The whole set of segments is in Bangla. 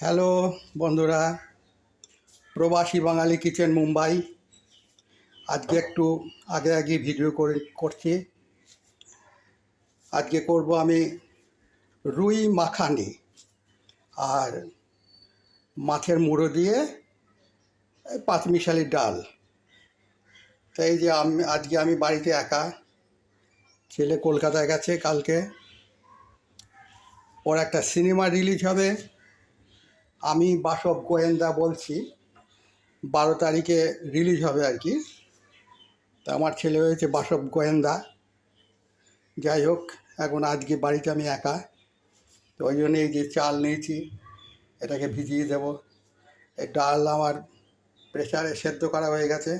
হ্যালো বন্ধুরা, প্রবাসী বাঙালি কিচেন মুম্বাই। আজকে একটু আগে আগে ভিডিও করছি। আজকে করব আমি রুই মাখানি আর মাছের মুড়ো দিয়ে পাঁচমিশালি ডাল। তাই যে আজকে আমি বাড়িতে একা, ছেলে কলকাতায় গেছে কালকে, ওর একটা সিনেমা রিলিজ হবে। আমি বাসব গোয়েন্দা বলছি, 12 তারিখে রিলিজ হবে আর কি। তা আমার ছেলে হয়েছে বাসব গোয়েন্দা। যাই হোক, এখন আজকে বাড়িতে আমি একা, তো ওই জন্য এই যে চাল নিয়েছি, এটাকে ভিজিয়ে দেব। এই ডাল আমার প্রেসারে সেদ্ধ করা হয়ে গেছে।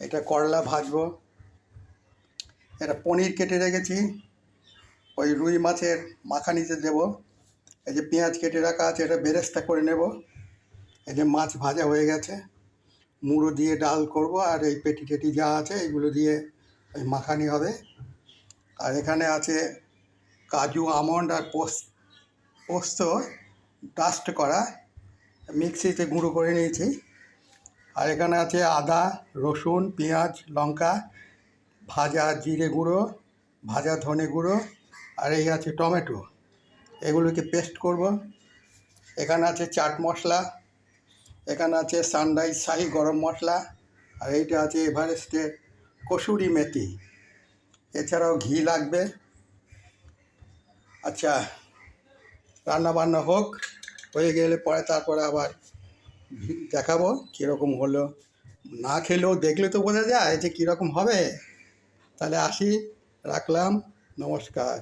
এটা করলা ভাজবো। এটা পনির কেটে রেখেছি, ওই রুই মাছের মাখানিতে দেব। এই যে পেঁয়াজ কেটে রাখা আছে, এটা বেরেস্তা করে নেব। এই যে মাছ ভাজা হয়ে গেছে, মুড়ো দিয়ে ডাল করব, আর এই পেটি টেটি যা আছে এগুলো দিয়ে ওই মাখানি হবে। আর এখানে আছে কাজু, আমন্ড আর পোস্ত ডাস্ট করা, মিক্সিতে গুঁড়ো করে নিয়েছি। আর এখানে আছে আদা, রসুন, পেঁয়াজ, লঙ্কা, ভাজা জিরে গুঁড়ো, ভাজা ধনে গুঁড়ো, আর এই আছে টমেটো। এগুলোকে পেস্ট করব। এখানে আছে চাট মশলা, এখানে আছে সানরাইজ শাহি গরম মশলা, আর এইটা আছে এভারেস্টের কসুরি মেথি। এছাড়াও ঘি লাগবে। আচ্ছা, রান্না বান্না হোক, হয়ে গেলে পরে তারপরে আবার দেখাবো কীরকম হলো। না খেলেও দেখলে তো বোঝা যায় যে কীরকম হবে। তাহলে আসি, রাখলাম, নমস্কার।